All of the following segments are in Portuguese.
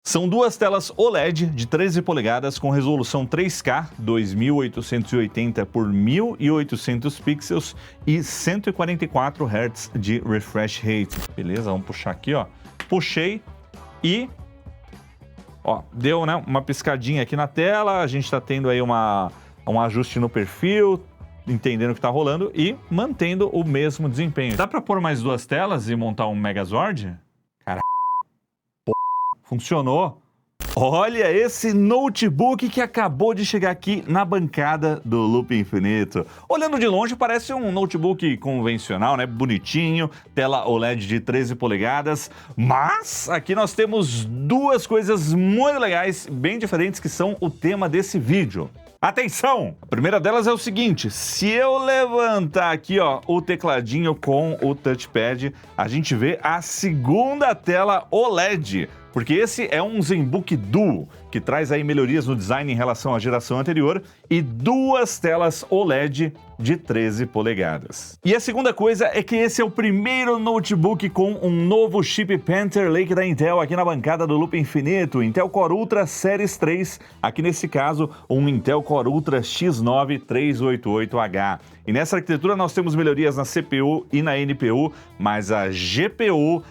São duas telas OLED de 13 polegadas com resolução 3K, 2880 por 1800 pixels e 144 Hz de refresh rate. Beleza, vamos puxar aqui, ó. Puxei e... ó, deu, né, uma piscadinha aqui na tela, a gente está tendo aí um ajuste no perfil, entendendo o que está rolando e mantendo o mesmo desempenho. Dá para pôr mais duas telas e montar um Megazord? Cara, funcionou! Olha esse notebook que acabou de chegar aqui na bancada do Loop Infinito. Olhando de longe parece um notebook convencional, né? Bonitinho, tela OLED de 13 polegadas, mas aqui nós temos duas coisas muito legais, bem diferentes, que são o tema desse vídeo. Atenção! A primeira delas é o seguinte, se eu levantar aqui, ó, o tecladinho com o touchpad, a gente vê a segunda tela OLED, porque esse é um ZenBook Duo, que traz aí melhorias no design em relação à geração anterior e duas telas OLED de 13 polegadas. E a segunda coisa é que esse é o primeiro notebook com um novo chip Panther Lake da Intel aqui na bancada do Loop Infinito, Intel Core Ultra Series 3, aqui nesse caso um Intel Core Ultra X9 388H. E nessa arquitetura nós temos melhorias na CPU e na NPU, mas a GPU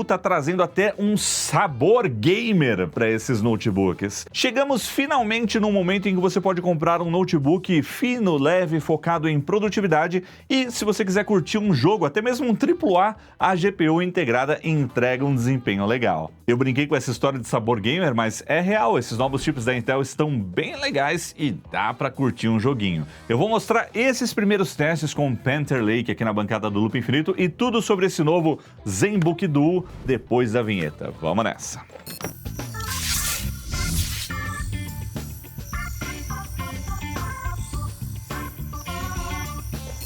tá trazendo até um sabor gamer para esses notebooks. Chegamos finalmente num momento em que você pode comprar um notebook fino, leve, focado em produtividade e se você quiser curtir um jogo, até mesmo um AAA, a GPU integrada entrega um desempenho legal. Eu brinquei com essa história de sabor gamer, mas é real, esses novos chips da Intel estão bem legais e dá para curtir um joguinho. Eu vou mostrar esses primeiros testes com o Panther Lake aqui na bancada do Loop Infinito e tudo sobre esse novo ZenBook Duo depois da vinheta. Vamos nessa!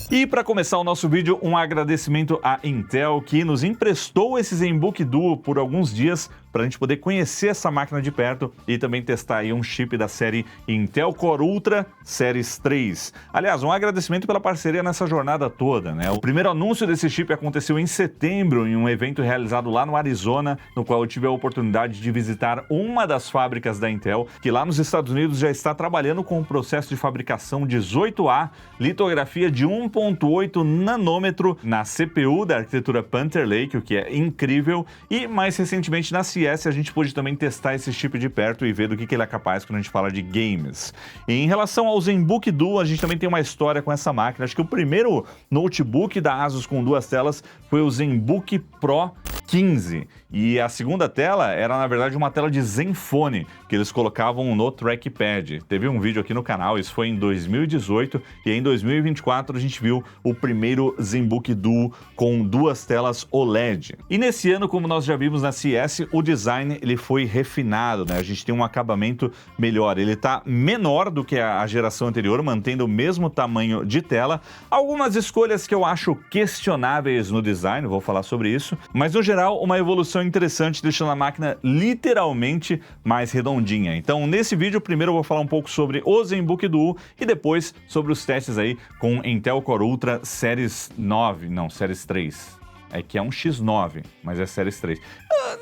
E para começar o nosso vídeo, um agradecimento à Intel que nos emprestou esse ZenBook Duo por alguns dias para a gente poder conhecer essa máquina de perto e também testar aí um chip da série Intel Core Ultra Series 3. Aliás, um agradecimento pela parceria nessa jornada toda, né? O primeiro anúncio desse chip aconteceu em setembro, em um evento realizado lá no Arizona, no qual eu tive a oportunidade de visitar uma das fábricas da Intel, que lá nos Estados Unidos já está trabalhando com o processo de fabricação 18A, litografia de 1.8 nanômetro na CPU da arquitetura Panther Lake, o que é incrível, e mais recentemente na CES a gente pôde também testar esse chip de perto e ver do que ele é capaz quando a gente fala de games. E em relação ao ZenBook Duo, a gente também tem uma história com essa máquina. Acho que o primeiro notebook da Asus com duas telas foi o ZenBook Pro 15. E a segunda tela era, na verdade, uma tela de Zenfone, que eles colocavam no trackpad. Teve um vídeo aqui no canal, isso foi em 2018, e em 2024 a gente viu o primeiro ZenBook Duo com duas telas OLED. E nesse ano, como nós já vimos na CES, o design ele foi refinado, né? A gente tem um acabamento melhor. Ele está menor do que a geração anterior, mantendo o mesmo tamanho de tela. Algumas escolhas que eu acho questionáveis no design, vou falar sobre isso, mas no geral uma evolução interessante, deixando a máquina literalmente mais redondinha. Então nesse vídeo primeiro eu vou falar um pouco sobre o ZenBook Duo e depois sobre os testes aí com Intel Core Ultra Series 9, não, Series 3. É que é um X9, mas é Series 3.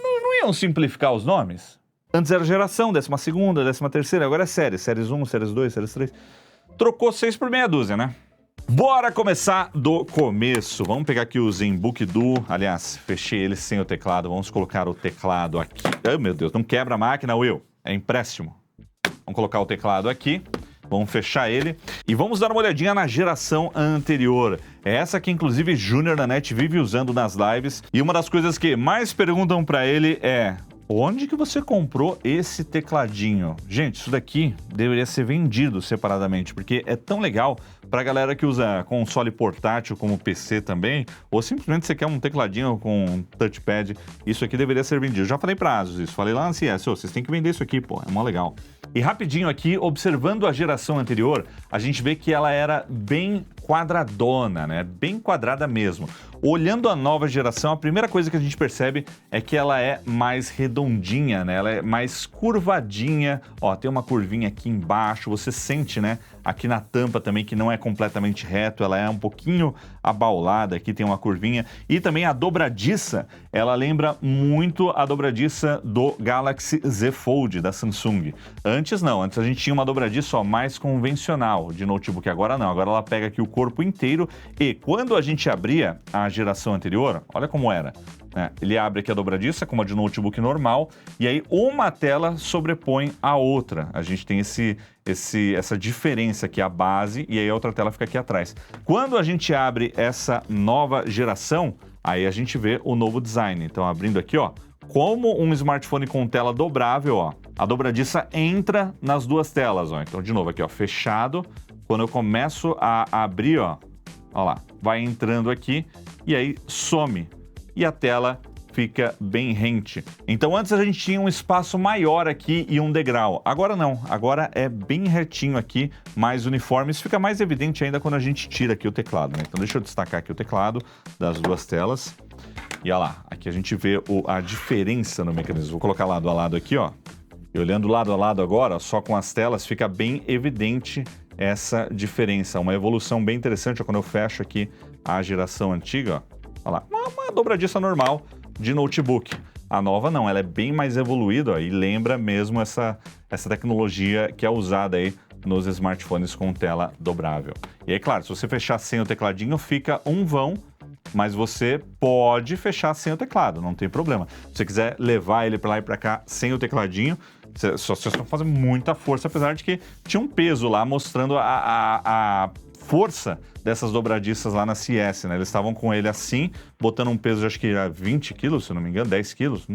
Não iam simplificar os nomes? Antes era geração, 12ª, 13ª, agora é série. Séries 1, Séries 2, Séries 3. Trocou 6 por meia dúzia, né? Bora começar do começo. Vamos pegar aqui o ZenBook Duo. Aliás, fechei ele sem o teclado. Vamos colocar o teclado aqui. Ai, meu Deus, não quebra a máquina, Will. É empréstimo. Vamos colocar o teclado aqui. Vamos fechar ele e vamos dar uma olhadinha na geração anterior. É essa que, inclusive, Júnior da NET vive usando nas lives. E uma das coisas que mais perguntam para ele é: onde que você comprou esse tecladinho? Gente, isso daqui deveria ser vendido separadamente, porque é tão legal para a galera que usa console portátil como PC também, ou simplesmente você quer um tecladinho com touchpad, isso aqui deveria ser vendido. Já falei para Asus isso, falei lá na CES, vocês têm que vender isso aqui, pô, é mó legal. E rapidinho aqui, observando a geração anterior, a gente vê que ela era bem quadradona, né? Bem quadrada mesmo. Olhando a nova geração, a primeira coisa que a gente percebe é que ela é mais redondinha, né? Ela é mais curvadinha. Ó, tem uma curvinha aqui embaixo, você sente, né? Aqui na tampa também que não é completamente reto, ela é um pouquinho abaulada, aqui tem uma curvinha. E também a dobradiça, ela lembra muito a dobradiça do Galaxy Z Fold da Samsung. Antes não, antes a gente tinha uma dobradiça mais convencional de notebook, agora não, agora ela pega aqui o corpo inteiro e quando a gente abria a geração anterior, olha como era, né? Ele abre aqui a dobradiça como a de notebook normal e aí uma tela sobrepõe a outra. A gente tem essa diferença aqui, a base, e aí a outra tela fica aqui atrás. Quando a gente abre essa nova geração, aí a gente vê o novo design. Então abrindo aqui, ó, como um smartphone com tela dobrável, ó, a dobradiça entra nas duas telas, ó. Então de novo aqui, ó, fechado. Quando eu começo a abrir, ó lá, vai entrando aqui e aí some. E a tela fica bem rente. Então antes a gente tinha um espaço maior aqui e um degrau. Agora não, agora é bem retinho aqui, mais uniforme. Isso fica mais evidente ainda quando a gente tira aqui o teclado, né? Então deixa eu destacar aqui o teclado das duas telas. E olha lá, aqui a gente vê a diferença no mecanismo. Vou colocar lado a lado aqui, ó. E olhando lado a lado agora, só com as telas, fica bem evidente essa diferença. Uma evolução bem interessante, ó, quando eu fecho aqui a geração antiga, ó. Olha lá, uma dobradiça normal de notebook. A nova não, ela é bem mais evoluída, ó, e lembra mesmo essa tecnologia que é usada aí nos smartphones com tela dobrável. E aí, claro, se você fechar sem o tecladinho, fica um vão, mas você pode fechar sem o teclado, não tem problema. Se você quiser levar ele para lá e para cá sem o tecladinho, você só fazer muita força, apesar de que tinha um peso lá mostrando a força dessas dobradiças lá na CS, né? Eles estavam com ele assim, botando um peso, acho que era 20 quilos, se não me engano, 10 quilos.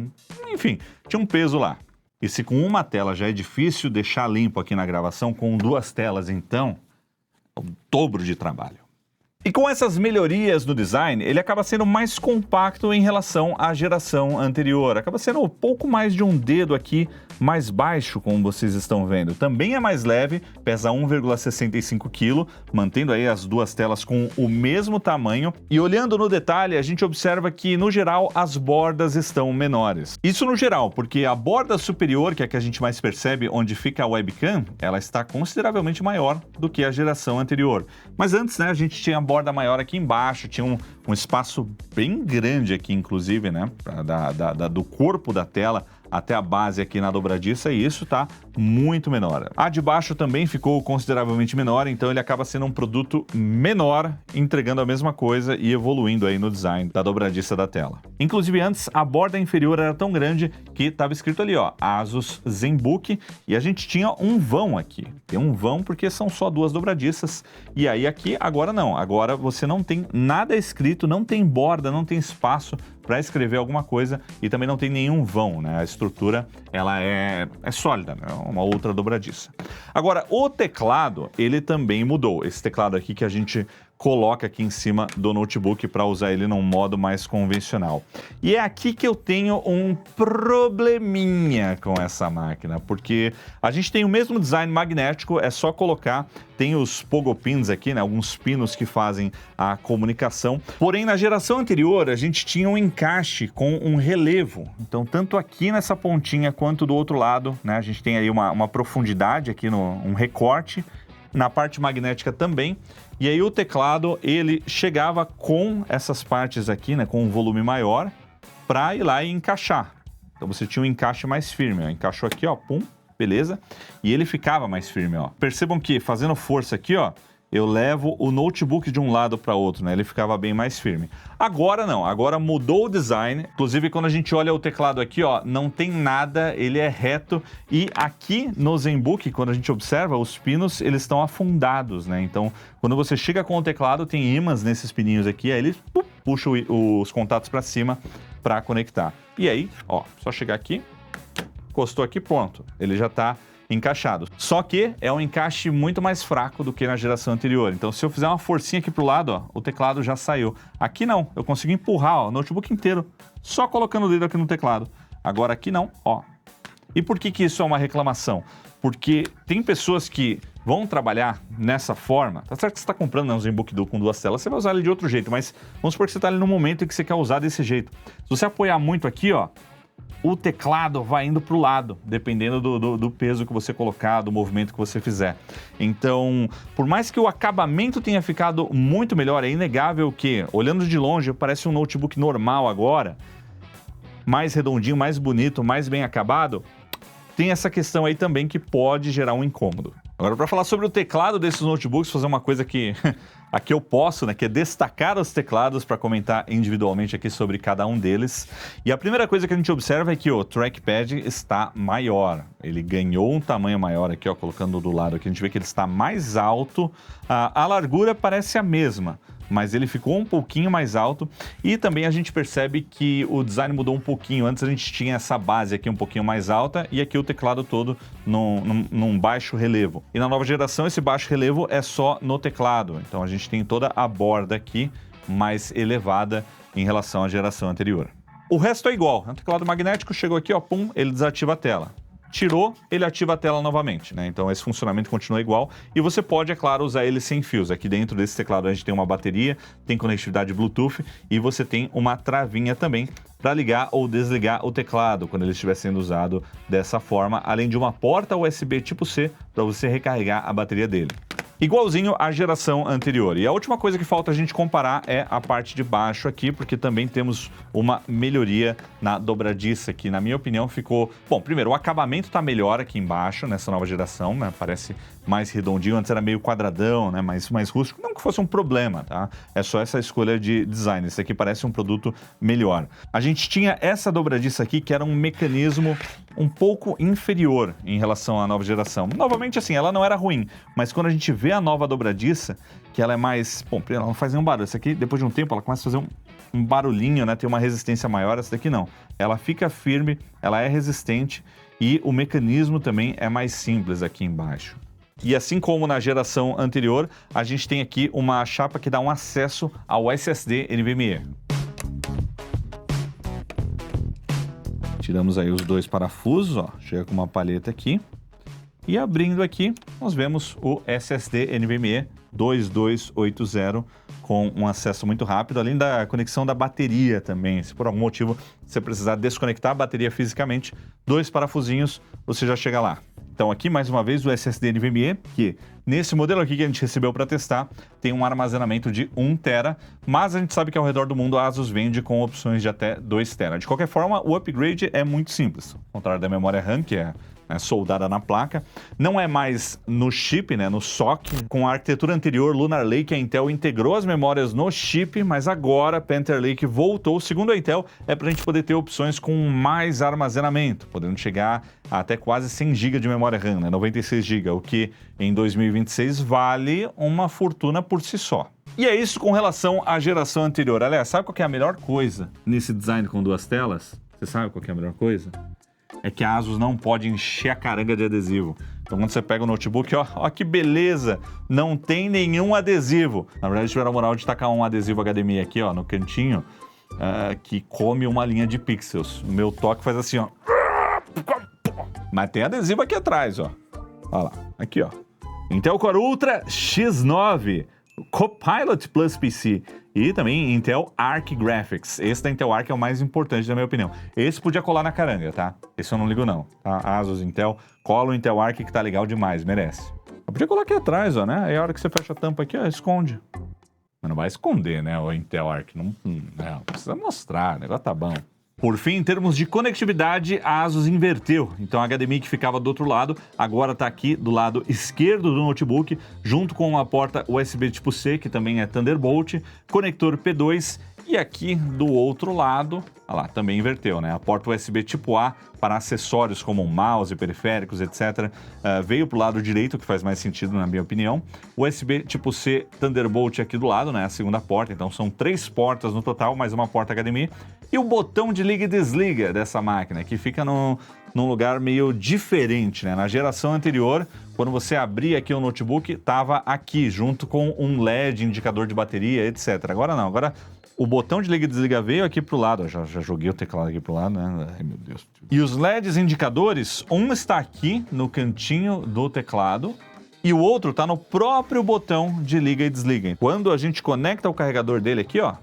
Enfim, tinha um peso lá. E se com uma tela já é difícil deixar limpo aqui na gravação, com duas telas, então, é o dobro de trabalho. E com essas melhorias no design, ele acaba sendo mais compacto em relação à geração anterior. Acaba sendo um pouco mais de um dedo aqui, mais baixo, como vocês estão vendo. Também é mais leve, pesa 1,65 kg, mantendo aí as duas telas com o mesmo tamanho. E olhando no detalhe, a gente observa que, no geral, as bordas estão menores. Isso no geral, porque a borda superior, que é a que a gente mais percebe, onde fica a webcam, ela está consideravelmente maior do que a geração anterior. Mas antes, né, a gente tinha a borda maior aqui embaixo, tinha um espaço bem grande aqui, inclusive, né, do corpo da tela até a base aqui na dobradiça, e isso tá muito menor. A de baixo também ficou consideravelmente menor, então ele acaba sendo um produto menor, entregando a mesma coisa e evoluindo aí no design da dobradiça da tela. Inclusive antes, a borda inferior era tão grande que estava escrito ali, ó, Asus ZenBook, e a gente tinha um vão aqui. Tem um vão porque são só duas dobradiças, e aí aqui agora não. Agora você não tem nada escrito, não tem borda, não tem espaço para escrever alguma coisa e também não tem nenhum vão, né? A estrutura, ela é sólida, né? Uma outra dobradiça. Agora, o teclado, ele também mudou. Esse teclado aqui que a gente coloca aqui em cima do notebook para usar ele num modo mais convencional. E é aqui que eu tenho um probleminha com essa máquina, porque a gente tem o mesmo design magnético, é só colocar, tem os pogo pins aqui, né, alguns pinos que fazem a comunicação. Porém, na geração anterior, a gente tinha um encaixe com um relevo. Então, tanto aqui nessa pontinha quanto do outro lado, né, a gente tem aí uma profundidade aqui, um recorte, na parte magnética também. E aí o teclado, ele chegava com essas partes aqui, né, com um volume maior, para ir lá e encaixar. Então você tinha um encaixe mais firme, ó. Encaixou aqui, ó, pum, beleza? E ele ficava mais firme, ó. Percebam que fazendo força aqui, ó, eu levo o notebook de um lado para outro, né? Ele ficava bem mais firme. Agora não, agora mudou o design. Inclusive, quando a gente olha o teclado aqui, ó, não tem nada, ele é reto. E aqui no ZenBook, quando a gente observa, os pinos, eles estão afundados, né? Então, quando você chega com o teclado, tem ímãs nesses pininhos aqui, aí ele puxa os contatos para cima para conectar. E aí, ó, só chegar aqui, encostou aqui, pronto. Ele já está encaixado. Só que é um encaixe muito mais fraco do que na geração anterior. Então, se eu fizer uma forcinha aqui pro lado, ó, o teclado já saiu. Aqui não, eu consigo empurrar, ó, o notebook inteiro, só colocando o dedo aqui no teclado. Agora aqui não, ó. E por que isso é uma reclamação? Porque tem pessoas que vão trabalhar nessa forma. Tá certo que você está comprando, né, um ZenBook Duo com 2 telas, você vai usar ele de outro jeito, mas vamos supor que você está ali no momento em que você quer usar desse jeito. Se você apoiar muito aqui, ó, o teclado vai indo para o lado, dependendo do peso que você colocar, do movimento que você fizer. Então, por mais que o acabamento tenha ficado muito melhor, é inegável que, olhando de longe, parece um notebook normal agora, mais redondinho, mais bonito, mais bem acabado, tem essa questão aí também que pode gerar um incômodo. Agora, para falar sobre o teclado desses notebooks, fazer uma coisa que aqui eu posso, né, que é destacar os teclados para comentar individualmente aqui sobre cada um deles. E a primeira coisa que a gente observa é que o trackpad está maior. Ele ganhou um tamanho maior aqui, ó, colocando do lado aqui, a gente vê que ele está mais alto. A largura parece a mesma, mas ele ficou um pouquinho mais alto e também a gente percebe que o design mudou um pouquinho. Antes a gente tinha essa base aqui um pouquinho mais alta e aqui o teclado todo num baixo relevo. E na nova geração esse baixo relevo é só no teclado, então a gente tem toda a borda aqui mais elevada em relação à geração anterior. O resto é igual, é um teclado magnético, chegou aqui, ó, pum, ele desativa a tela. Tirou, ele ativa a tela novamente, né? Então esse funcionamento continua igual e você pode, é claro, usar ele sem fios. Aqui dentro desse teclado a gente tem uma bateria, tem conectividade Bluetooth e você tem uma travinha também para ligar ou desligar o teclado quando ele estiver sendo usado dessa forma, além de uma porta USB tipo C para você recarregar a bateria dele. Igualzinho à geração anterior. E a última coisa que falta a gente comparar é a parte de baixo aqui, porque também temos uma melhoria na dobradiça, que na minha opinião ficou... Bom, primeiro, o acabamento tá melhor aqui embaixo, nessa nova geração, né? Parece mais redondinho, antes era meio quadradão, né? Mais rústico. Não que fosse um problema, tá? É só essa escolha de design. Esse aqui parece um produto melhor. A gente tinha essa dobradiça aqui, que era um mecanismo um pouco inferior em relação à nova geração. Novamente, assim, ela não era ruim, mas quando a gente vê a nova dobradiça, que ela é mais... Bom, ela não faz nenhum barulho. Essa aqui, depois de um tempo, ela começa a fazer um barulhinho, né? Tem uma resistência maior. Essa daqui não. Ela fica firme, ela é resistente e o mecanismo também é mais simples aqui embaixo. E assim como na geração anterior, a gente tem aqui uma chapa que dá um acesso ao SSD NVMe. Tiramos aí os dois parafusos, ó, chega com uma palheta aqui. E abrindo aqui, nós vemos o SSD NVMe 2280 com um acesso muito rápido, além da conexão da bateria também. Se por algum motivo você precisar desconectar a bateria fisicamente, dois parafusinhos, você já chega lá. Então aqui mais uma vez o SSD NVMe, que nesse modelo aqui que a gente recebeu para testar, tem um armazenamento de 1 TB, mas a gente sabe que ao redor do mundo a Asus vende com opções de até 2 TB. De qualquer forma, o upgrade é muito simples, ao contrário da memória RAM, que é soldada na placa. Não é mais no chip, né, no SoC. Com a arquitetura anterior, Lunar Lake, a Intel integrou as memórias no chip, mas agora Panther Lake voltou. Segundo a Intel, é para a gente poder ter opções com mais armazenamento, podendo chegar a até quase 100 GB de memória RAM, né, 96 GB, o que em 2026 vale uma fortuna por si só. E é isso com relação à geração anterior. Aliás, sabe qual que é a melhor coisa nesse design com duas telas? Você sabe qual que é a melhor coisa? É que a Asus não pode encher a caranga de adesivo. Então quando você pega o notebook, ó que beleza, não tem nenhum adesivo. Na verdade, tiveram a moral de tacar um adesivo HDMI aqui, ó, no cantinho, que come uma linha de pixels. O meu toque faz assim, ó. Mas tem adesivo aqui atrás, ó. Olha lá, aqui, ó. Intel Core Ultra X9, Copilot Plus PC e também Intel Arc Graphics. Esse da Intel Arc é o mais importante, na minha opinião. Esse podia colar na caranga, tá? Esse eu não ligo, não. Tá? Asus, Intel, cola o Intel Arc que tá legal demais, merece. Eu podia colar aqui atrás, ó, né? Aí a hora que você fecha a tampa aqui, ó, esconde. Mas não vai esconder, né, o Intel Arc. Não precisa mostrar, o negócio tá bom. Por fim, em termos de conectividade, a Asus inverteu. Então, a HDMI que ficava do outro lado, agora está aqui do lado esquerdo do notebook, junto com a porta USB tipo C, que também é Thunderbolt, conector P2, e aqui do outro lado, olha lá, também inverteu, né? A porta USB tipo A para acessórios como mouse, periféricos, etc. Veio para o lado direito, que faz mais sentido, na minha opinião. USB tipo C Thunderbolt aqui do lado, né? A segunda porta, então são 3 portas no total, mais uma porta HDMI. E o botão de liga e desliga dessa máquina, que fica num lugar meio diferente, né? Na geração anterior, quando você abria aqui o notebook, estava aqui, junto com um LED, indicador de bateria, etc. Agora não, agora o botão de liga e desliga veio aqui pro lado. Já joguei o teclado aqui pro lado, né? Ai, meu Deus. E os LEDs indicadores, um está aqui no cantinho do teclado e o outro está no próprio botão de liga e desliga. Quando a gente conecta o carregador dele aqui, ó,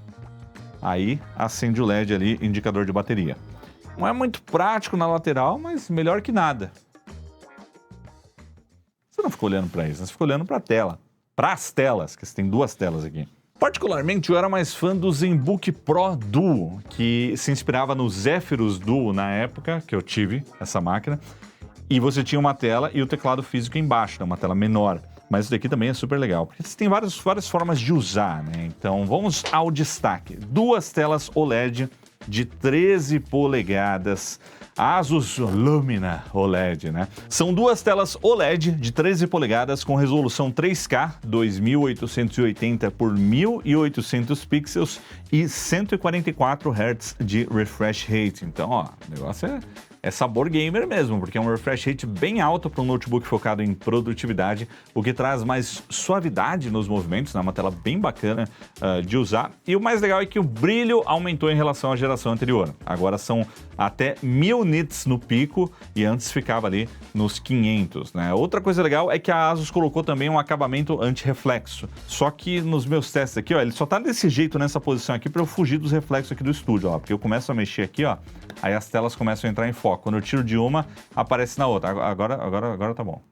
aí acende o LED ali, indicador de bateria. Não é muito prático na lateral, mas melhor que nada. Você não ficou olhando para isso, você ficou olhando para a tela. Para as telas, que você tem duas telas aqui. Particularmente, eu era mais fã do ZenBook Pro Duo, que se inspirava no Zephyrus Duo na época que eu tive essa máquina. E você tinha uma tela e o teclado físico embaixo, né? Uma tela menor. Mas isso daqui também é super legal, porque você tem várias formas de usar, né? Então vamos ao destaque. Duas telas OLED de 13 polegadas, Asus Lumina OLED, né? São duas telas OLED de 13 polegadas com resolução 3K, 2880 por 1800 pixels e 144 Hz de refresh rate. Então, ó, o negócio é sabor gamer mesmo, porque é um refresh rate bem alto para um notebook focado em produtividade, o que traz mais suavidade nos movimentos, né? Uma tela bem bacana de usar. E o mais legal é que o brilho aumentou em relação à geração anterior. Agora são até 1000 nits no pico e antes ficava ali nos 500, né? Outra coisa legal é que a Asus colocou também um acabamento anti-reflexo. Só que nos meus testes aqui, ó, ele só tá desse jeito nessa posição aqui para eu fugir dos reflexos aqui do estúdio, ó, porque eu começo a mexer aqui, ó, aí as telas começam a entrar em foco. Quando eu tiro de uma, aparece na outra. Agora tá bom.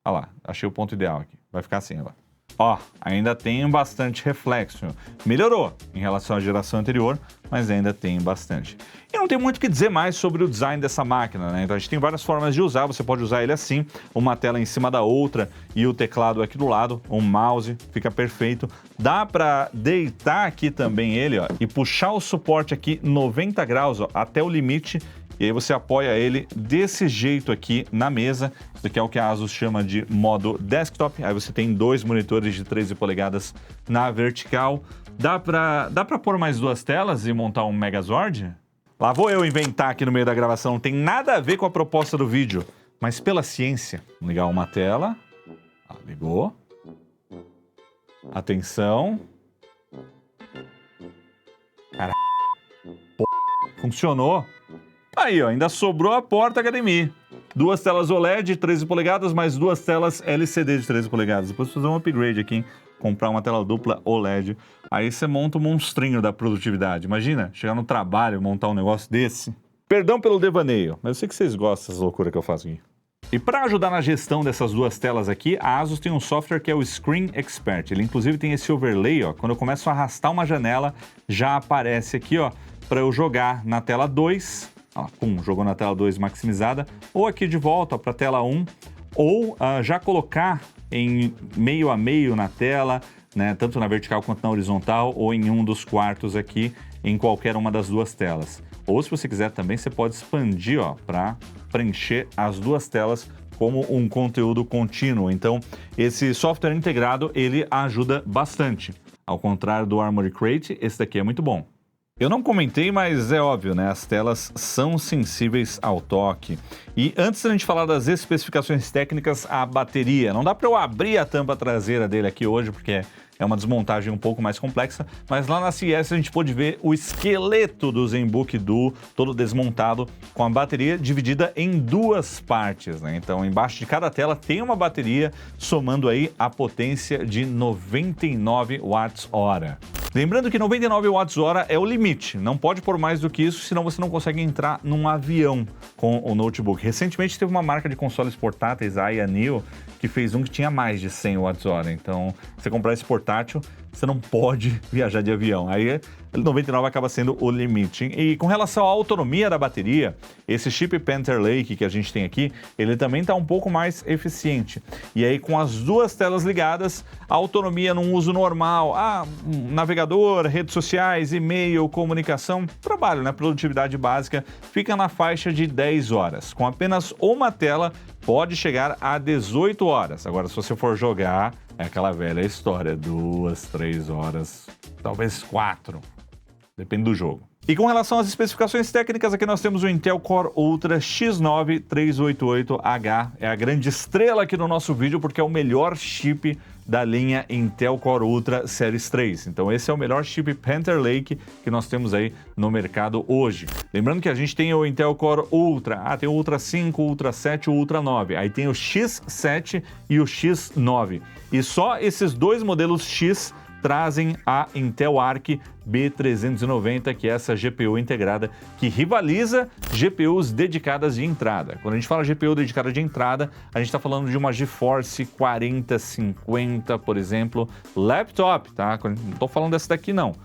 Olha lá, achei o ponto ideal aqui. Vai ficar assim agora. Ó, ainda tem bastante reflexo. Melhorou em relação à geração anterior, mas ainda tem bastante. E não tem muito o que dizer mais sobre o design dessa máquina, né? Então a gente tem várias formas de usar. Você pode usar ele assim, uma tela em cima da outra e o teclado aqui do lado, um mouse, fica perfeito. Dá para deitar aqui também ele, ó, e puxar o suporte aqui 90 graus, ó, até o limite. E aí você apoia ele desse jeito aqui na mesa. Isso aqui é o que a Asus chama de modo desktop. Aí você tem dois monitores de 13 polegadas na vertical. Dá pra pôr mais duas telas e montar um Megazord? Lá vou eu inventar aqui no meio da gravação. Não tem nada a ver com a proposta do vídeo. Mas pela ciência. Vamos ligar uma tela. Ah, ligou. Atenção. Cara, funcionou. Aí, ó, ainda sobrou a porta HDMI. Duas telas OLED de 13 polegadas, mais duas telas LCD de 13 polegadas. Depois fazer um upgrade aqui, hein? Comprar uma tela dupla OLED. Aí você monta o monstrinho da produtividade. Imagina, chegar no trabalho e montar um negócio desse. Perdão pelo devaneio, mas eu sei que vocês gostam dessas loucuras que eu faço aqui. E para ajudar na gestão dessas duas telas aqui, a Asus tem um software que é o Screen Expert. Ele inclusive tem esse overlay, ó. Quando eu começo a arrastar uma janela, já aparece aqui, ó, para eu jogar na tela 2... Ah, pum, jogou na tela 2 maximizada, ou aqui de volta para a tela 1, ou já colocar em meio a meio na tela, né, tanto na vertical quanto na horizontal, ou em um dos quartos aqui, em qualquer uma das duas telas. Ou se você quiser também, você pode expandir, ó, para preencher as duas telas como um conteúdo contínuo. Então, esse software integrado, ele ajuda bastante. Ao contrário do Armoury Crate, esse daqui é muito bom. Eu não comentei, mas é óbvio, né? As telas são sensíveis ao toque. E antes da gente falar das especificações técnicas, a bateria. Não dá para eu abrir a tampa traseira dele aqui hoje, porque é uma desmontagem um pouco mais complexa, mas lá na CES a gente pôde ver o esqueleto do ZenBook Duo, todo desmontado, com a bateria dividida em duas partes, né? Então, embaixo de cada tela tem uma bateria, somando aí a potência de 99 watts-hora. Lembrando que 99 watts-hora é o limite, não pode pôr mais do que isso, senão você não consegue entrar num avião com o notebook. Recentemente teve uma marca de consoles portáteis, a Neo, que fez um que tinha mais de 100 watts-hora. Então, se você comprar esse portátil, você não pode viajar de avião. Aí, 99 acaba sendo o limite. E com relação à autonomia da bateria, esse chip Panther Lake que a gente tem aqui, ele também está um pouco mais eficiente. E aí, com as duas telas ligadas, a autonomia num uso normal, navegador, redes sociais, e-mail, comunicação, trabalho, né? Produtividade básica, fica na faixa de 10 horas. Com apenas uma tela, pode chegar a 18 horas. Agora, se você for jogar, é aquela velha história, 2, 3 horas, talvez 4. Depende do jogo. E com relação às especificações técnicas, aqui nós temos o Intel Core Ultra X9 388H. É a grande estrela aqui no nosso vídeo porque é o melhor chip da linha Intel Core Ultra Series 3. Então esse é o melhor chip Panther Lake que nós temos aí no mercado hoje. Lembrando que a gente tem o Intel Core Ultra, tem o Ultra 5, o Ultra 7, o Ultra 9. Aí tem o X7 e o X9. E só esses dois modelos X trazem a Intel Arc B390, que é essa GPU integrada que rivaliza GPUs dedicadas de entrada. Quando a gente fala GPU dedicada de entrada, a gente está falando de uma GeForce 4050, por exemplo, laptop, tá? Não estou falando dessa daqui não.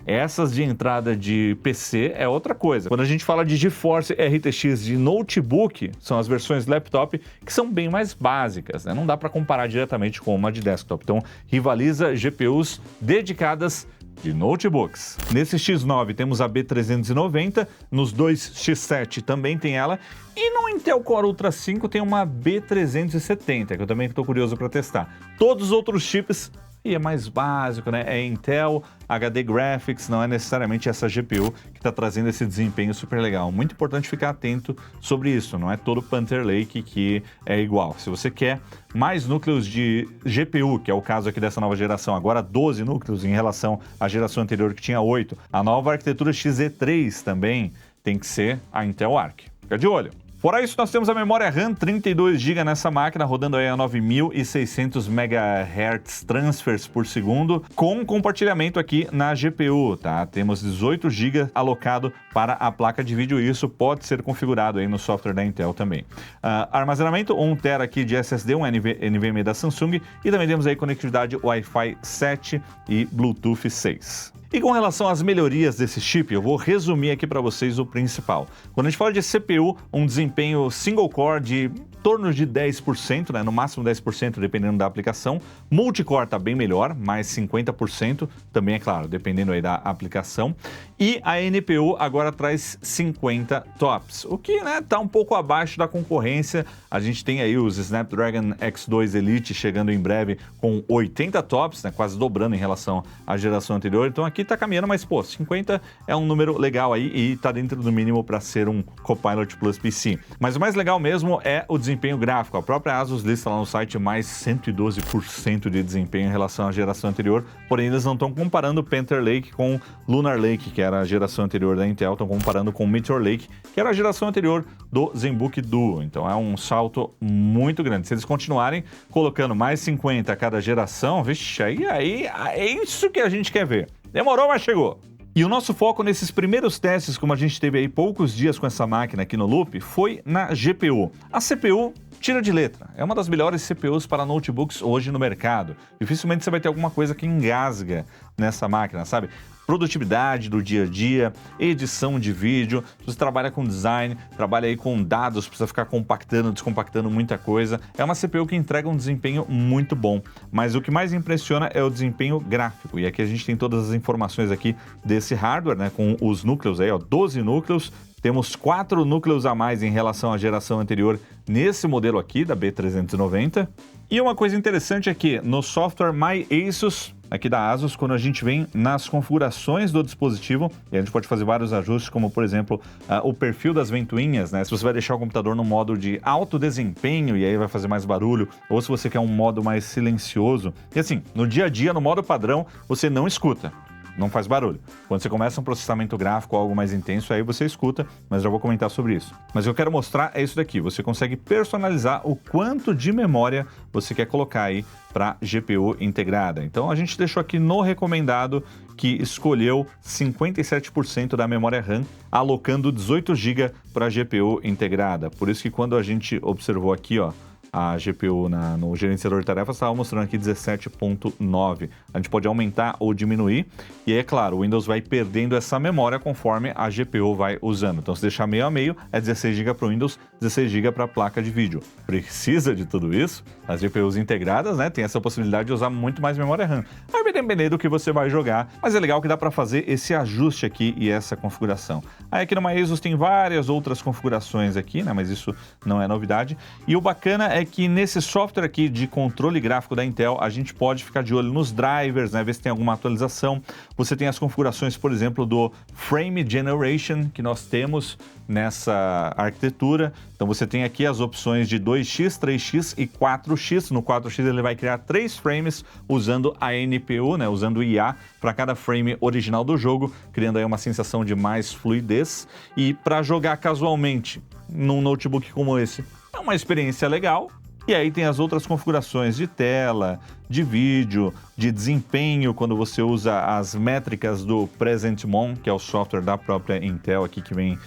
Essas de entrada de PC é outra coisa. Quando a gente fala de GeForce RTX de notebook, são as versões laptop que são bem mais básicas, né? Não dá para comparar diretamente com uma de desktop. Então, rivaliza GPUs dedicadas de notebooks. Nesse X9 temos a B390, nos dois X7 também tem ela, e no Intel Core Ultra 5 tem uma B370, que eu também estou curioso para testar. Todos os outros chips e é mais básico, né? É Intel, HD Graphics, não é necessariamente essa GPU que está trazendo esse desempenho super legal. Muito importante ficar atento sobre isso, não é todo Panther Lake que é igual. Se você quer mais núcleos de GPU, que é o caso aqui dessa nova geração, agora 12 núcleos em relação à geração anterior que tinha 8, a nova arquitetura Xe3 também tem que ser a Intel Arc. Fica de olho. Fora isso, nós temos a memória RAM 32 GB nessa máquina, rodando aí a 9.600 MHz transfers por segundo, com compartilhamento aqui na GPU, tá? Temos 18 GB alocado para a placa de vídeo e isso pode ser configurado aí no software da Intel também. Armazenamento, 1 TB aqui de SSD, um NVMe da Samsung, e também temos aí conectividade Wi-Fi 7 e Bluetooth 6. E com relação às melhorias desse chip, eu vou resumir aqui para vocês o principal. Quando a gente fala de CPU, um desempenho single core de em torno de 10%, né? No máximo 10%, dependendo da aplicação. Multicore está bem melhor, mais 50%, também é claro, dependendo aí da aplicação. E a NPU agora traz 50 TOPS, o que, né, tá um pouco abaixo da concorrência. A gente tem aí os Snapdragon X2 Elite chegando em breve com 80 TOPS, né, quase dobrando em relação à geração anterior. Então aqui tá caminhando, mas pô, 50 é um número legal aí e tá dentro do mínimo para ser um Copilot Plus PC. Mas o mais legal mesmo é o desempenho gráfico. A própria Asus lista lá no site mais 112% de desempenho em relação à geração anterior, porém eles não estão comparando o Panther Lake com Lunar Lake, que era a geração anterior da Intel, estão comparando com o Meteor Lake, que era a geração anterior do ZenBook Duo. Então é um salto muito grande. Se eles continuarem colocando mais 50 a cada geração, vixe, aí é isso que a gente quer ver. Demorou, mas chegou. E o nosso foco nesses primeiros testes, como a gente teve aí poucos dias com essa máquina aqui no Loop, foi na GPU. A CPU tira de letra, é uma das melhores CPUs para notebooks hoje no mercado. Dificilmente você vai ter alguma coisa que engasga nessa máquina, sabe? Produtividade do dia a dia, edição de vídeo, se você trabalha com design, trabalha aí com dados, precisa ficar compactando, descompactando muita coisa. É uma CPU que entrega um desempenho muito bom, mas o que mais impressiona é o desempenho gráfico. E aqui a gente tem todas as informações aqui desse hardware, né, com os núcleos aí, ó, 12 núcleos. Temos 4 núcleos a mais em relação à geração anterior nesse modelo aqui da B390. E uma coisa interessante é que no software MyASUS, aqui da Asus, quando a gente vem nas configurações do dispositivo, e a gente pode fazer vários ajustes, como por exemplo, o perfil das ventoinhas, né? Se você vai deixar o computador no modo de alto desempenho e aí vai fazer mais barulho, ou se você quer um modo mais silencioso. E assim, no dia a dia, no modo padrão, você não escuta. Não faz barulho. Quando você começa um processamento gráfico ou algo mais intenso, aí você escuta, mas já vou comentar sobre isso. Mas o que eu quero mostrar é isso daqui. Você consegue personalizar o quanto de memória você quer colocar aí para GPU integrada. Então a gente deixou aqui no recomendado que escolheu 57% da memória RAM, alocando 18 GB para GPU integrada. Por isso que quando a gente observou aqui, ó, a GPU no gerenciador de tarefas estava mostrando aqui 17.9. A gente pode aumentar ou diminuir. E aí, é claro, o Windows vai perdendo essa memória conforme a GPU vai usando. Então, se deixar meio a meio, é 16 GB para o Windows, 16 GB para a placa de vídeo. Precisa de tudo isso? As GPUs integradas, né, tem essa possibilidade de usar muito mais memória RAM. Vai depender do que você vai jogar, mas é legal que dá para fazer esse ajuste aqui e essa configuração. Aí aqui no ASUS tem várias outras configurações aqui, né, mas isso não é novidade. E o bacana é que nesse software aqui de controle gráfico da Intel, a gente pode ficar de olho nos drivers, né, ver se tem alguma atualização. Você tem as configurações, por exemplo, do Frame Generation, que nós temos nessa arquitetura. Então você tem aqui as opções de 2x, 3x e 4x. No 4x ele vai criar 3 frames usando a NPU, né, usando o IA para cada frame original do jogo, criando aí uma sensação de mais fluidez. E para jogar casualmente num notebook como esse, é uma experiência legal. E aí tem as outras configurações de tela, de vídeo, de desempenho, quando você usa as métricas do Presentmon, que é o software da própria Intel aqui que vem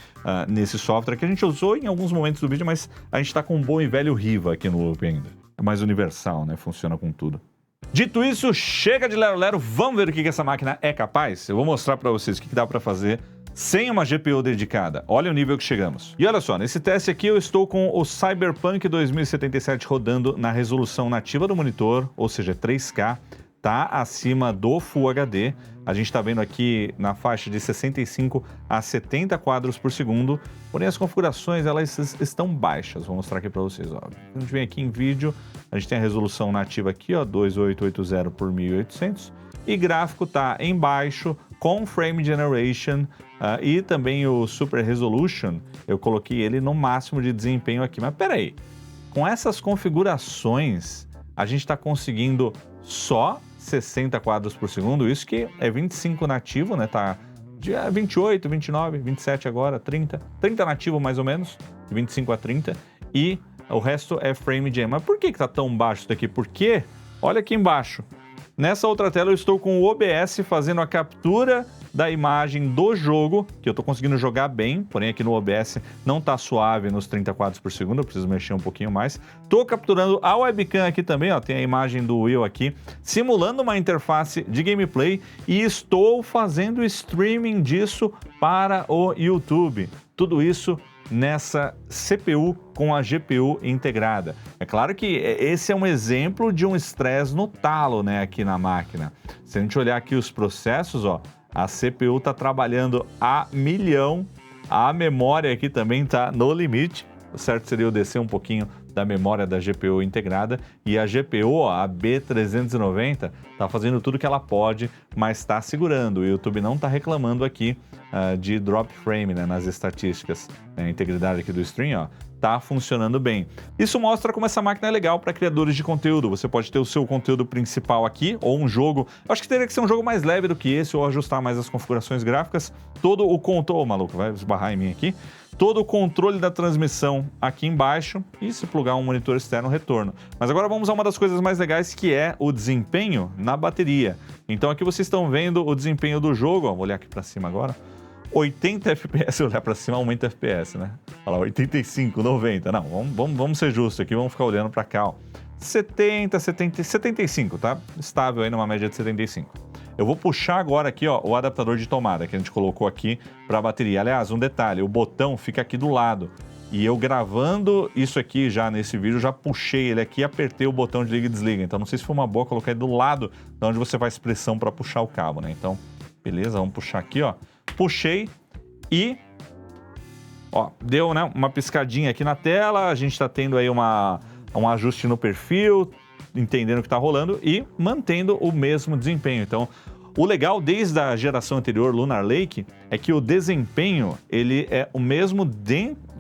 nesse software, que a gente usou em alguns momentos do vídeo, mas a gente está com um bom e velho Riva aqui no Loop ainda. É mais universal, né? Funciona com tudo. Dito isso, chega de lero-lero, vamos ver o que essa máquina é capaz? Eu vou mostrar para vocês o que dá para fazer sem uma GPU dedicada. Olha o nível que chegamos. E olha só, nesse teste aqui eu estou com o Cyberpunk 2077 rodando na resolução nativa do monitor, ou seja, 3K, tá acima do Full HD. A gente está vendo aqui na faixa de 65 a 70 quadros por segundo, porém as configurações elas estão baixas. Vou mostrar aqui para vocês. Ó. A gente vem aqui em vídeo, a gente tem a resolução nativa aqui, ó, 2880 por 1800, e gráfico tá em baixo, com Frame Generation e também o Super Resolution, eu coloquei ele no máximo de desempenho aqui. Mas peraí, com essas configurações, a gente está conseguindo só 60 quadros por segundo, isso que é 25 nativo, né? Tá de 28, 29, 27 agora, 30 nativo mais ou menos, de 25 a 30, e o resto é Frame Gen. Mas por que tá tão baixo isso daqui? Porque, olha aqui embaixo, nessa outra tela eu estou com o OBS fazendo a captura da imagem do jogo, que eu estou conseguindo jogar bem, porém aqui no OBS não está suave nos 30 quadros por segundo, eu preciso mexer um pouquinho mais. Estou capturando a webcam aqui também, ó, tem a imagem do Will aqui, simulando uma interface de gameplay e estou fazendo streaming disso para o YouTube. Tudo isso nessa CPU com a GPU integrada. É claro que esse é um exemplo de um estresse no talo, né, aqui na máquina. Se a gente olhar aqui os processos, ó, a CPU está trabalhando a milhão, a memória aqui também está no limite. O certo seria eu descer um pouquinho da memória da GPU integrada, e a GPU, ó, a B390, está fazendo tudo que ela pode, mas está segurando. O YouTube não está reclamando aqui de drop frame, né, nas estatísticas. A integridade aqui do stream, ó, tá funcionando bem. Isso mostra como essa máquina é legal para criadores de conteúdo. Você pode ter o seu conteúdo principal aqui, ou um jogo. Eu acho que teria que ser um jogo mais leve do que esse, ou ajustar mais as configurações gráficas. Todo o controle... Ô, maluco, vai esbarrar em mim aqui. Todo o controle da transmissão aqui embaixo, e se plugar um monitor externo, retorno. Mas agora vamos a uma das coisas mais legais, que é o desempenho na bateria. Então aqui vocês estão vendo o desempenho do jogo. Ó, vou olhar aqui para cima agora. 80 FPS, olhar para cima aumenta FPS, né? Olha lá, 85, 90, não, vamos ser justos aqui, vamos ficar olhando para cá, ó. 70, 70, 75, tá? Estável aí numa média de 75. Eu vou puxar agora aqui, ó, o adaptador de tomada que a gente colocou aqui para a bateria. Aliás, um detalhe, o botão fica aqui do lado. E eu gravando isso aqui já nesse vídeo, já puxei ele aqui e apertei o botão de liga e desliga. Então não sei se foi uma boa colocar ele do lado de onde você faz pressão para puxar o cabo, né? Então, beleza, vamos puxar aqui, ó. Puxei e, ó, deu, né, uma piscadinha aqui na tela. A gente está tendo aí um ajuste no perfil, entendendo o que está rolando e mantendo o mesmo desempenho. Então, o legal desde a geração anterior, Lunar Lake, é que o desempenho ele é o mesmo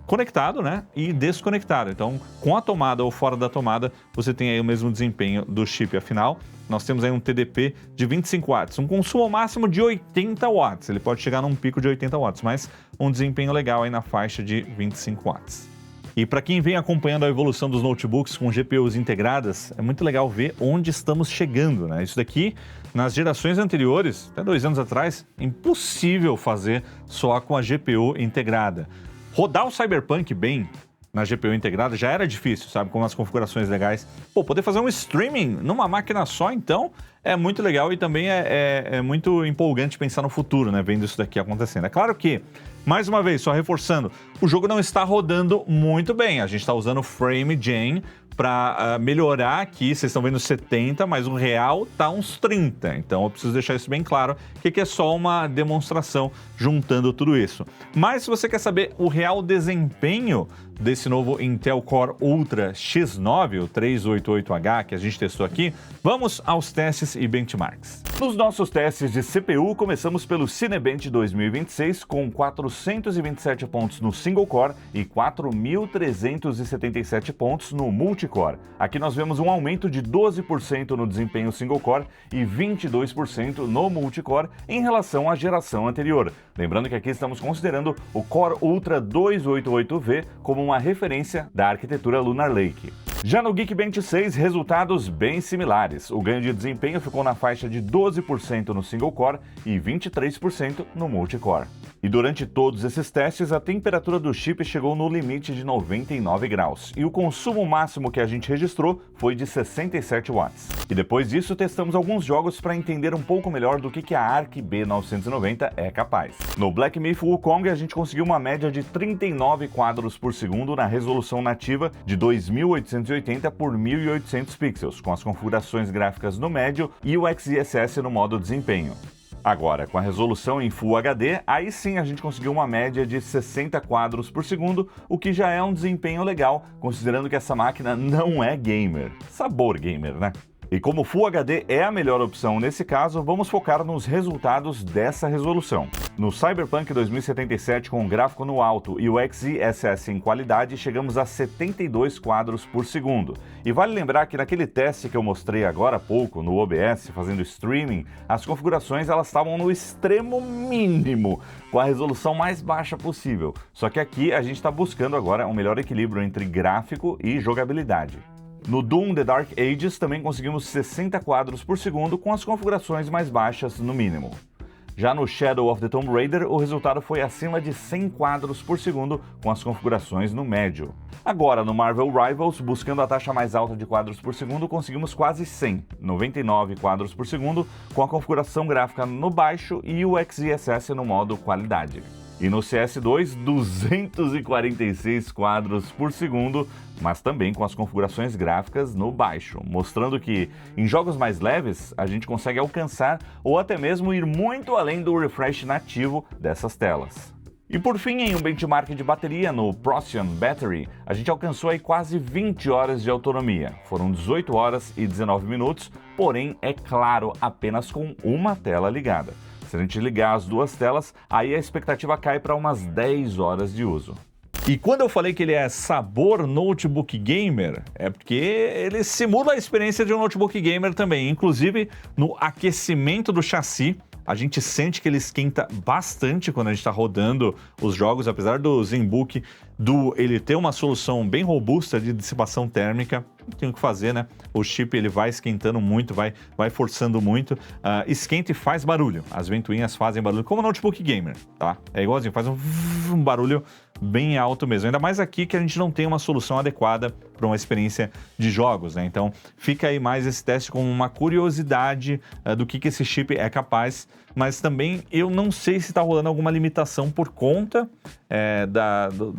conectado, né, e desconectado. Então, com a tomada ou fora da tomada, você tem aí o mesmo desempenho do chip. Afinal, nós temos aí um TDP de 25 watts, um consumo máximo de 80 watts. Ele pode chegar num pico de 80 watts, mas um desempenho legal aí na faixa de 25 watts. E para quem vem acompanhando a evolução dos notebooks com GPUs integradas, é muito legal ver onde estamos chegando, né? Isso daqui, nas gerações anteriores, até 2 anos atrás, impossível fazer só com a GPU integrada. Rodar o Cyberpunk bem na GPU integrada já era difícil, sabe? Com as configurações legais. Pô, poder fazer um streaming numa máquina só, então, é muito legal e também é muito empolgante pensar no futuro, né? Vendo isso daqui acontecendo. É claro que Mais uma vez, só reforçando, o jogo não está rodando muito bem. A gente está usando FrameGen para melhorar aqui. Vocês estão vendo 70, mas o real tá uns 30. Então eu preciso deixar isso bem claro, que aqui é só uma demonstração juntando tudo isso. Mas se você quer saber o real desempenho desse novo Intel Core Ultra X9, o 388H, que a gente testou aqui, vamos aos testes e benchmarks. Nos nossos testes de CPU, começamos pelo Cinebench 2026 com 427 pontos no single core e 4.377 pontos no multicore. Aqui nós vemos um aumento de 12% no desempenho single core e 22% no multicore em relação à geração anterior. Lembrando que aqui estamos considerando o Core Ultra 288V como uma referência da arquitetura Lunar Lake. Já no Geekbench 6, resultados bem similares. O ganho de desempenho ficou na faixa de 12% no single core e 23% no multicore. E durante todos esses testes, a temperatura do chip chegou no limite de 99 graus e o consumo máximo que a gente registrou foi de 67 watts. E depois disso, testamos alguns jogos para entender um pouco melhor do que a Arc B990 é capaz. No Black Myth Wukong, a gente conseguiu uma média de 39 quadros por segundo na resolução nativa de 2880 por 1800 pixels, com as configurações gráficas no médio e o XeSS no modo desempenho. Agora, com a resolução em Full HD, aí sim a gente conseguiu uma média de 60 quadros por segundo, o que já é um desempenho legal, considerando que essa máquina não é gamer. Sabor gamer, né? E como Full HD é a melhor opção nesse caso, vamos focar nos resultados dessa resolução. No Cyberpunk 2077 com o gráfico no alto e o XeSS em qualidade, chegamos a 72 quadros por segundo. E vale lembrar que naquele teste que eu mostrei agora há pouco no OBS, fazendo streaming, as configurações elas estavam no extremo mínimo, com a resolução mais baixa possível. Só que aqui a gente está buscando agora um melhor equilíbrio entre gráfico e jogabilidade. No Doom The Dark Ages também conseguimos 60 quadros por segundo com as configurações mais baixas no mínimo. Já no Shadow of the Tomb Raider, o resultado foi acima de 100 quadros por segundo com as configurações no médio. Agora, no Marvel Rivals, buscando a taxa mais alta de quadros por segundo, conseguimos quase 100, 99 quadros por segundo, com a configuração gráfica no baixo e o XeSS no modo qualidade. E no CS2, 246 quadros por segundo, mas também com as configurações gráficas no baixo, mostrando que em jogos mais leves a gente consegue alcançar ou até mesmo ir muito além do refresh nativo dessas telas. E por fim, em um benchmark de bateria no Procyon Battery, a gente alcançou aí quase 20 horas de autonomia. Foram 18 horas e 19 minutos, porém, é claro, apenas com uma tela ligada. Se a gente ligar as duas telas, aí a expectativa cai para umas 10 horas de uso. E quando eu falei que ele é sabor notebook gamer, é porque ele simula a experiência de um notebook gamer também. Inclusive, no aquecimento do chassi, a gente sente que ele esquenta bastante quando a gente está rodando os jogos, apesar do ZenBook Duo ele ter uma solução bem robusta de dissipação térmica. Não tem o que fazer, né? O chip ele vai esquentando muito, vai forçando muito, esquenta e faz barulho. As ventoinhas fazem barulho, como notebook gamer, tá? É igualzinho, faz um barulho bem alto mesmo. Ainda mais aqui que a gente não tem uma solução adequada para uma experiência de jogos, né? Então fica aí mais esse teste como uma curiosidade do que esse chip é capaz, mas também eu não sei se está rolando alguma limitação por conta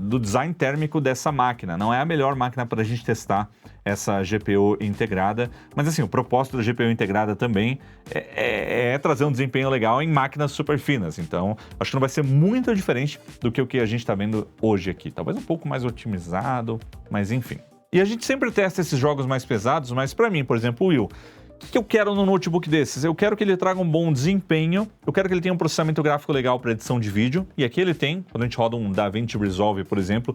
do design térmico dessa máquina. Não é a melhor máquina para a gente testar essa GPU integrada, mas assim, o propósito da GPU integrada também é trazer um desempenho legal em máquinas super finas, então acho que não vai ser muito diferente do que o que a gente está vendo hoje aqui, talvez um pouco mais otimizado, mas enfim. E a gente sempre testa esses jogos mais pesados, mas para mim, por exemplo, o Will, o que eu quero no notebook desses? Eu quero que ele traga um bom desempenho, eu quero que ele tenha um processamento gráfico legal para edição de vídeo, e aqui ele tem, quando a gente roda um DaVinci Resolve, por exemplo,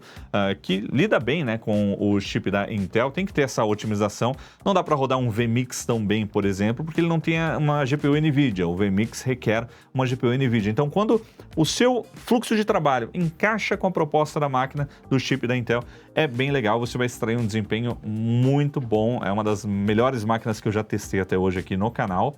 que lida bem, né, com o chip da Intel, tem que ter essa otimização. Não dá para rodar um VMix tão bem, por exemplo, porque ele não tem uma GPU NVIDIA, o VMix requer uma GPU NVIDIA. Então, quando o seu fluxo de trabalho encaixa com a proposta da máquina, do chip da Intel, é bem legal, você vai extrair um desempenho muito bom, é uma das melhores máquinas que eu já testei até hoje aqui no canal.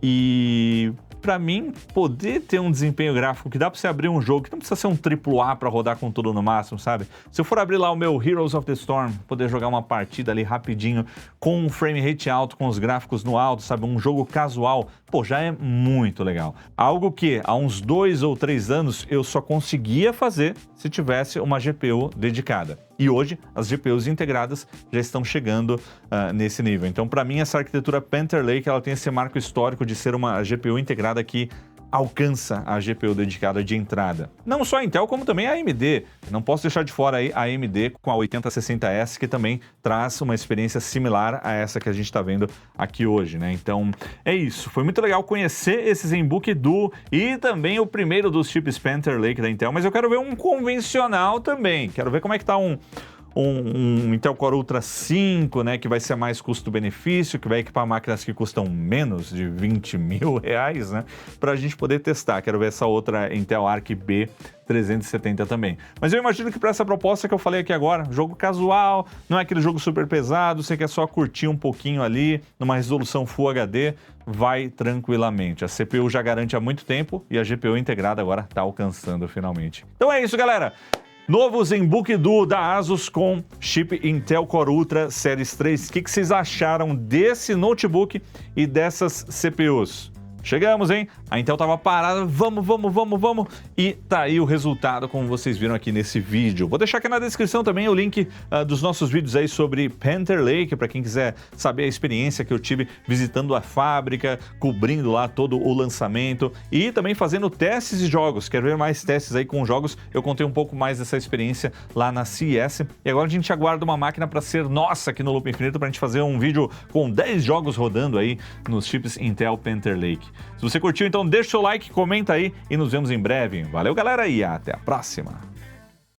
E pra mim, poder ter um desempenho gráfico que dá pra você abrir um jogo, que não precisa ser um AAA pra rodar com tudo no máximo, sabe? Se eu for abrir lá o meu Heroes of the Storm, poder jogar uma partida ali rapidinho, com um frame rate alto, com os gráficos no alto, sabe? Um jogo casual, pô, já é muito legal. Algo que há uns 2 ou 3 anos eu só conseguia fazer se tivesse uma GPU dedicada. E hoje as GPUs integradas já estão chegando nesse nível. Então, para mim, essa arquitetura Panther Lake ela tem esse marco histórico de ser uma GPU integrada que alcança a GPU dedicada de entrada. Não só a Intel, como também a AMD. Não posso deixar de fora aí a AMD com a 8060S, que também traz uma experiência similar a essa que a gente está vendo aqui hoje, né? Então, é isso. Foi muito legal conhecer esse ZenBook Duo e também o primeiro dos chips Panther Lake da Intel, mas eu quero ver um convencional também. Quero ver como é que tá um Intel Core Ultra 5, né, que vai ser mais custo-benefício, que vai equipar máquinas que custam menos de 20 mil reais, né, para a gente poder testar. Quero ver essa outra Intel Arc B370 também. Mas eu imagino que para essa proposta que eu falei aqui agora, jogo casual, não é aquele jogo super pesado, você quer só curtir um pouquinho ali, numa resolução Full HD, vai tranquilamente. A CPU já garante há muito tempo e a GPU integrada agora está alcançando finalmente. Então é isso, galera! Novo ZenBook Duo da Asus com chip Intel Core Ultra Series 3. O que vocês acharam desse notebook e dessas CPUs? Chegamos, hein? A Intel tava parada, vamos. E tá aí o resultado, como vocês viram aqui nesse vídeo. Vou deixar aqui na descrição também o link dos nossos vídeos aí sobre Panther Lake, para quem quiser saber a experiência que eu tive visitando a fábrica, cobrindo lá todo o lançamento e também fazendo testes de jogos. Quero ver mais testes aí com jogos. Eu contei um pouco mais dessa experiência lá na CES. E agora a gente aguarda uma máquina para ser nossa aqui no Loop Infinito, pra gente fazer um vídeo com 10 jogos rodando aí nos chips Intel Panther Lake. Se você curtiu, então deixa o seu like, comenta aí e nos vemos em breve. Valeu, galera, e até a próxima!